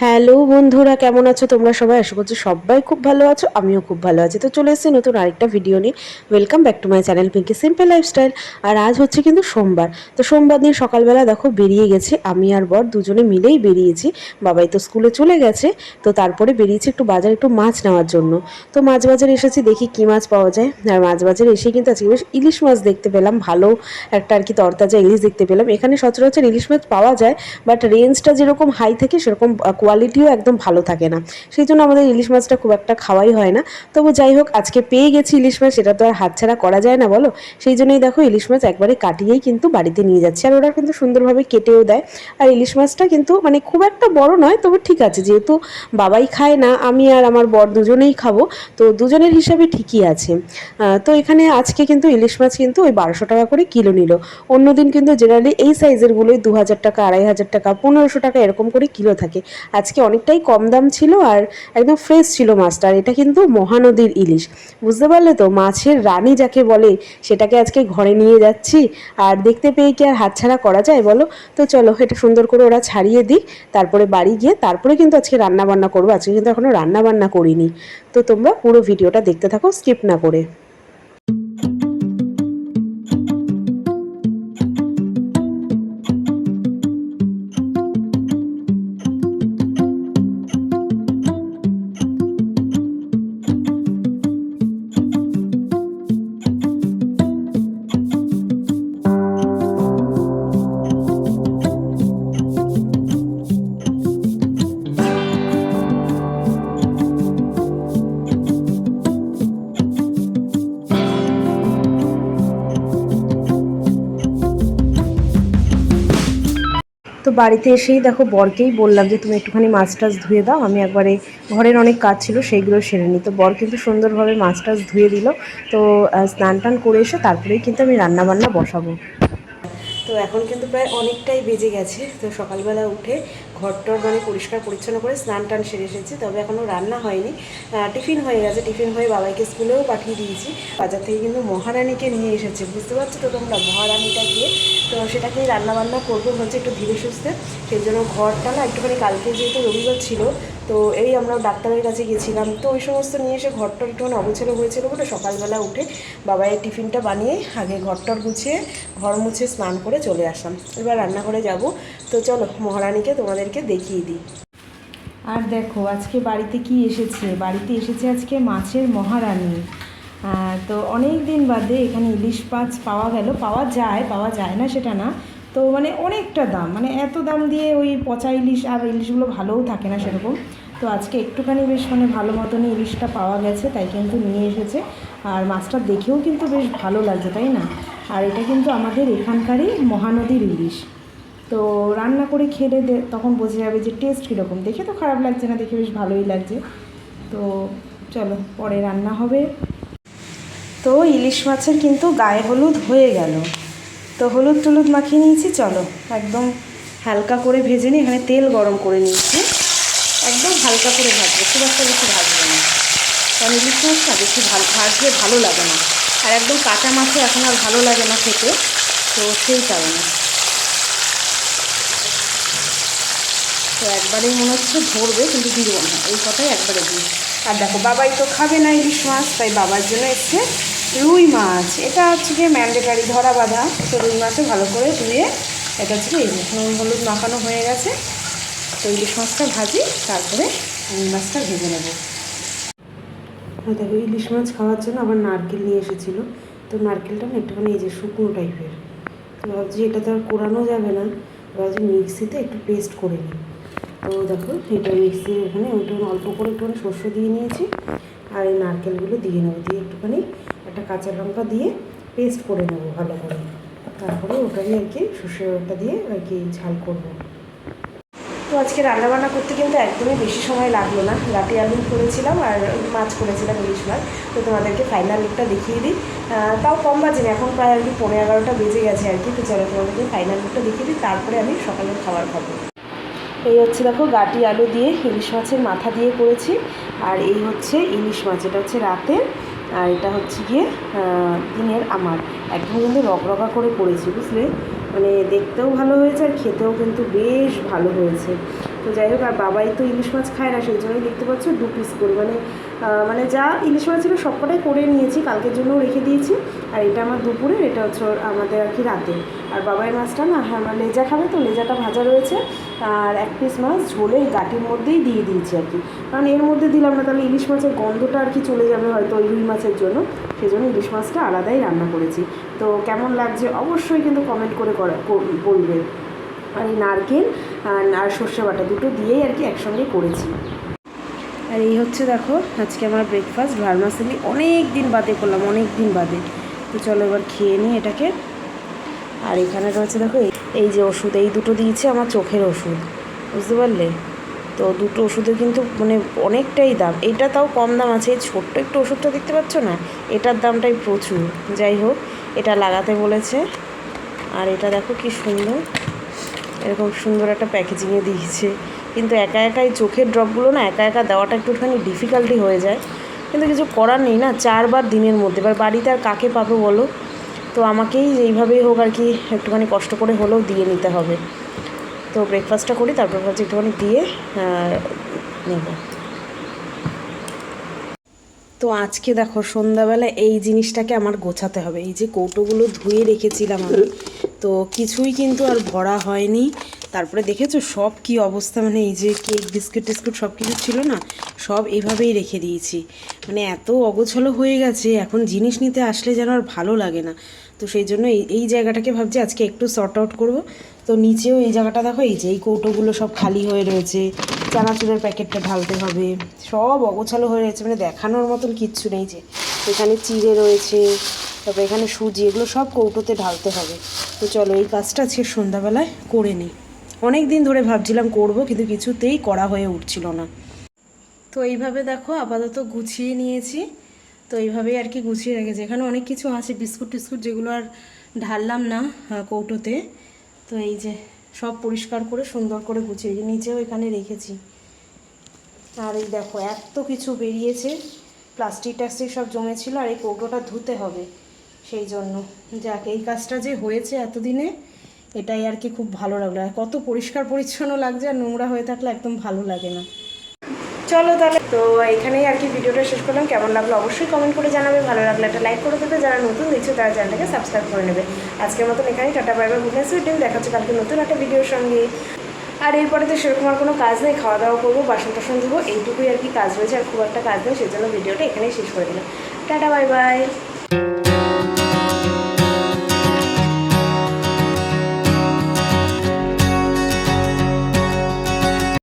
Hello বন্ধুরা, কেমন আছো তোমরা সবাই? আশা করছি সবাই খুব ভালো আছো, আমিও খুব ভালো আছি। তো চলে এসেছি নতুন আরেকটা ভিডিও নিয়ে। Welcome back to my channel Pinki simple lifestyle. আর আজ হচ্ছে কিন্তু সোমবার। তো সোমবার দিন সকালবেলা দেখো বেরিয়ে গেছি, আমি আর বর দুজনে মিলেই বেরিয়েছি। বাবাই তো স্কুলে চলে গেছে, তো তারপরে বেরিয়েছি একটু বাজারে একটু মাছ নেওয়ার জন্য। তো মাছ বাজারে এসেছি, দেখি কি মাছ পাওয়া যায়। আর মাছ বাজারে এসে কিন্তু আজকে বেশ ইলিশ মাছ দেখতে পেলাম, ভালো একটা আর কি তরতাজা ইলিশ দেখতে পেলাম। এখানে সচরাচর ইলিশ মাছ পাওয়া যায়, বাট রেঞ্জটা যেরকম হাই থাকে সেরকম কোয়ালিটিও একদম ভালো থাকে না। সেই জন্য আমাদের ইলিশ মাছটা খুব একটা খাওয়াই হয় না। তবু যাই হোক, আজকে পেয়ে গেছি ইলিশ মাছ, সেটা তো আর হাতছাড়া করা যায় না বলো। সেই জন্যই দেখো ইলিশ মাছ একবারে কাটিয়েই কিন্তু বাড়িতে নিয়ে যাচ্ছে, আর ওরা কিন্তু সুন্দরভাবে কেটেও দেয়। আর ইলিশ মাছটা কিন্তু মানে খুব একটা বড় নয়, তবে ঠিক আছে, যেহেতু বাবাই খায় না, আমি আর আমার বর দুজনেই খাবো, তো দুজনের হিসাবে ঠিকই আছে। তো এখানে আজকে কিন্তু ইলিশ মাছ কিন্তু ওই 1200 টাকা করে কিলো নিল। অন্যদিন কিন্তু জেনারেলি এই সাইজেরগুলোই 2000 টাকা, 2500 টাকা, 1500 টাকা এরকম করে কিলো থাকে। আজকে অনেকটাই কম দাম ছিল, আর একদম ফ্রেশ ছিল মাছটা। আর এটা কিন্তু মহানদীর ইলিশ, বুঝতে পারলে তো, মাছের রানী যাকে বলে, সেটাকে আজকে ঘরে নিয়ে যাচ্ছি। আর দেখতে পেয়ে কি আর হাতছাড়া করা যায় বলো? তো চলো এটা সুন্দর করে ওরা ছাড়িয়ে দিই, তারপরে বাড়ি গিয়ে তারপরে কিন্তু আজকে রান্না বান্না করবো। আজকে কিন্তু এখনো রান্না বান্না করিনি। তো তোমরা পুরো ভিডিওটা দেখতে থাকো, স্কিপ না করে। তো বাড়িতে এসেই দেখো বরকেই বললাম যে তুমি একটুখানি মাছ টাছ ধুয়ে দাও, আমি একবারে ঘরের অনেক কাজ ছিল সেইগুলো সেরে নিই। তো বর কিন্তু সুন্দরভাবে মাছ টাছ ধুয়ে দিল। তো স্নান টান করে এসে তারপরেই কিন্তু আমি রান্না বান্না বসাবো। তো এখন কিন্তু প্রায় অনেকটাই বেজে গেছে। তো সকালবেলা উঠে ঘরটর মানে পরিষ্কার পরিচ্ছন্ন করে স্নান টান সেরে এসেছি, তবে এখনও রান্না হয়নি। টিফিন হয়ে গেছে, টিফিন হয়ে বাবাইকে স্কুলেও পাঠিয়ে দিয়েছি। বাজার থেকে কিন্তু মহারানীকে নিয়ে এসেছে, বুঝতে পারছো তো তোমরা, মহারানীটা গিয়ে। তো সেটাকেই রান্নাবান্না করবো হচ্ছে একটু ধীরে সুস্থে। সেই জন্য ঘরটা না একটুখানি, কালকে যেহেতু রবিবার ছিল, তো এই আমরা ডাক্তারের কাছে গেছিলাম, তো ওই সমস্ত নিয়ে এসে ঘরটর একটুখানি অগোছালো হয়েছিল বলে সকালবেলা উঠে বাবাইয়ের টিফিনটা বানিয়ে আগে ঘরটর গুছিয়ে ঘর মুছে স্নান করে চলে আসলাম। এবার রান্নাঘরে যাব। তো চলো মহারানীকে তোমাদেরকে দেখিয়ে দিই। আর দেখো আজকে বাড়িতে কি এসেছে, বাড়িতে এসেছে আজকে মাছের মহারানী। তো অনেক দিন বাদে এখানে ইলিশ মাছ পাওয়া গেল। পাওয়া যায় না সেটা না, তো মানে অনেকটা দাম, মানে এত দাম দিয়ে ওই পচা ইলিশ, আর ইলিশগুলো ভালোও থাকে না সেরকম। তো আজকে একটুখানি বেশ মানে ভালো মতনই ইলিশটা পাওয়া গেছে, তাই কিন্তু নিয়ে এসেছে। আর মাছটা দেখেও কিন্তু বেশ ভালো লাগছে, তাই না? আর এটা কিন্তু আমাদের এখানকারই মহানদীর ইলিশ। তো রান্না করে খেলে তখন বোঝা যাবে যে টেস্ট কীরকম। দেখে তো খারাপ লাগছে না, দেখে বেশ ভালোই লাগছে। তো চলো পরে রান্না হবে। তো ইলিশ মাছের কিন্তু গায়ে হলুদ হয়ে গেল। তো হলুদ টলুদ মাখিয়ে নিয়েছি, চলো একদম হালকা করে ভেজে নিই। এখানে তেল গরম করে নিয়েছি, একদম হালকা করে ভাজবো, খুব একটা বেশি ভাজবো না, কারণ ইলিশ মাছ না বেশি ভাজলে ভালো লাগে না। আর একদম কাঁচা মাছও এখন আর ভালো লাগে না খেতে, তো সেই কারণে। তো একবারেই মনে হচ্ছে ধরবে, কিন্তু দিব না, এই কথাই একবারে দিই। আর দেখো বাবাই তো খাবে না ইলিশ মাছ, তাই বাবার জন্য এসছে রুই মাছ। এটা হচ্ছে গিয়ে ম্যান্ডেটারি ধরা বাঁধা। তো রুই মাছও ভালো করে ধুয়ে এটা হচ্ছে এই নুন হলুদ মাখানো হয়ে গেছে। তো ইলিশ মাছটা ভাজি, তারপরে রুই মাছটা ভেজে নেব। দেখো ইলিশ মাছ খাওয়ার জন্য আবার নারকেল নিয়ে এসেছিলো। তো নারকেলটা না একটুখানি এই যে শুকনো টাইপের, তো ভাবছি এটা তো আর কোরানো যাবে না, ভাবছি মিক্সিতে একটু পেস্ট করে নিই। তো দেখো এটা মিক্সি, এখানে ওইটা অল্প করে একটুখানি সর্ষে দিয়ে নিয়েছি, আর এই নারকেলগুলো দিয়ে নেবো, দিয়ে একটুখানি একটা কাঁচা লঙ্কা দিয়ে পেস্ট করে নেবো ভালো করে। তারপরে ওটাই আর কি সর্ষেটা দিয়ে আর কি ঝাল করবো। তো আজকে রান্নাবান্না করতে কিন্তু একদমই বেশি সময় লাগলো না। রাতে আলু করেছিলাম আর মাছ করেছিলাম, ইলিশ মাছ। তো তোমাদেরকে ফাইনাল লুকটা দেখিয়ে দিই। তাও কম বাজে না, এখন প্রায় আর কি 11:30 বেজে গেছে আর কি। তো চলো তোমাদেরকে ফাইনাল লুকটা দেখিয়ে দিই, তারপরে আমি সকালের খাবার খাবো। এই হচ্ছে দেখো গাটি আলু দিয়ে ইলিশ মাছের মাথা দিয়ে করেছি। আর এই হচ্ছে ইলিশ মাছ, এটা হচ্ছে রাতের, আর এটা হচ্ছে গিয়ে দিনের আমার। একদম কিন্তু রকরকা করে করেছি, বুঝলে, মানে দেখতেও ভালো হয়েছে আর খেতেও কিন্তু বেশ ভালো হয়েছে। তো যাই হোক, আর বাবাই তো ইলিশ মাছ খায় না, সেই জন্যই দেখতে পাচ্ছ 2 পিস করে, মানে যা ইলিশ মাছ ছিল সবকটাই করে নিয়েছি, কালকের জন্যও রেখে দিয়েছি। আর এটা আমার দুপুরের, এটা হচ্ছে আমাদের আর কি রাতে। আর বাবাইয়ের মাছটা না আমার লেজা খাবে, তো লেজাটা ভাজা রয়েছে, আর 1 পিস মাছ ঝোলে গাটির মধ্যেই দিয়ে দিয়েছি আর কি, কারণ এর মধ্যে দিলাম না তাহলে ইলিশ মাছের গন্ধটা আর কি চলে যাবে হয়তো ওই রুই মাছের জন্য, সেই জন্য ইলিশ মাছটা আলাদাই রান্না করেছি। তো কেমন লাগছে অবশ্যই কিন্তু কমেন্ট করে বলবে। আর এই নারকেল আর সর্ষে বাটা দুটো দিয়েই আর কি একসঙ্গে করেছি। আর এই হচ্ছে দেখো আজকে আমার ব্রেকফাস্ট, ভার্মাসেলি অনেক দিন বাদে করলাম, অনেক দিন বাদে। তো চলো এবার খেয়ে নিই এটাকে। আর এখানে রয়েছে দেখো এই যে ওষুধ, এই দুটো দিয়েছে আমার চোখের ওষুধ, বুঝতে পারলে? তো দুটো ওষুধে কিন্তু মানে অনেকটাই দাম, এইটা তাও কম দাম আছে, এই ছোট্ট একটু ওষুধটা দেখতে পাচ্ছ না, এটার দামটাই প্রচুর। যাই হোক, এটা লাগাতে বলেছে। আর এটা দেখো কি সুন্দর, এরকম সুন্দর একটা প্যাকেজিংয়ে দিয়েছে। কিন্তু একা একা এই চোখের ড্রপগুলো না একা একা দেওয়াটা একটুখানি ডিফিকাল্টি হয়ে যায়, কিন্তু কিছু করার নেই না, 4 বার দিনের মধ্যে। এবার বাড়িতে আর কাকে পাবো বলো, তো আমাকেই যেইভাবেই হোক আর কি একটুখানি কষ্ট করে হলেও দিয়ে নিতে হবে। তো ব্রেকফাস্টটা করি, তারপর ভাবছি একটুখানি দিয়ে নেব। তো আজকে দেখো সন্ধ্যাবেলা এই জিনিসটাকে আমার গোছাতে হবে, এই যে কৌটোগুলো ধুয়ে রেখেছিলাম আমি, তো কিছুই কিন্তু আর ভরা হয়নি। তারপরে দেখেছো সব কি অবস্থা, মানে এই যে কেক বিস্কুট টিস্কুট সব কিছু ছিল না, সব এভাবেই রেখে দিয়েছি, মানে এত অগোছালো হয়ে গেছে, এখন জিনিস নিতে আসলে যেন আর ভালো লাগে না। তো সেই জন্য এই জায়গাটাকে ভাবছি আজকে একটু সর্ট আউট করবো। তো নিচেও এই জায়গাটা দেখো, এই যে এই কৌটোগুলো সব খালি হয়ে রয়েছে, চানাচুরের প্যাকেটটা ঢালতে হবে, সব অগোছালো হয়ে রয়েছে, মানে দেখানোর মতন কিচ্ছু নেই। যে এখানে চিড়ে রয়েছে, তারপরে এখানে সুজি, এগুলো সব কৌটোতে ঢালতে হবে। তো চলো এই কাজটা আজকে সন্ধ্যাবেলায় করে নিই। অনেক দিন ধরে ভাবছিলাম করব, কিন্তু কিছুতেই করা হয়ে উঠছিল না। তো এইভাবে দেখো আপাতত গুছিয়ে নিয়েছি। তো এইভাবেই আর কি গুছিয়ে রেখেছি, এখানে অনেক কিছু আছে বিস্কুট টিস্কুট যেগুলো আর ঢাললাম না কৌটোতে। তো এই যে সব পরিষ্কার করে সুন্দর করে গুছিয়ে নিচেও এখানে রেখেছি। আর এই দেখো এত কিছু বেরিয়েছে, প্লাস্টিক টাস্টিক সব জমেছিল, আর এই কৌটোটা ধুতে হবে, সেই জন্য যাক এই কাজটা যে হয়েছে এতদিনে, এটাই আর কি খুব ভালো লাগলো। আর কত পরিষ্কার পরিচ্ছন্ন লাগছে, আর নোংরা হয়ে থাকলে একদম ভালো লাগে না। চলো তাহলে, তো এখানেই আর কি ভিডিওটা শেষ করলাম। কেমন লাগলো অবশ্যই কমেন্ট করে জানাবে, ভালো লাগলে একটা লাইক করে দেবে, যারা নতুন দেখছো তারা চ্যানেলটাকে সাবস্ক্রাইব করে নেবে। আজকের মতন এখানেই tata, bye bye, good night, sweet dream, দেখা হচ্ছে কালকে নতুন একটা ভিডিওর সঙ্গে। আর এরপরে তো সেরকম আর কোনো কাজ নেই, খাওয়া দাওয়া করবো, বাসন টাসন ধুবো, এইটুকুই আর কি কাজ রয়েছে, আর খুব একটা কাজ নেই, সেই জন্য ভিডিওটা এখানেই শেষ করে দিলাম। Tata bye bye.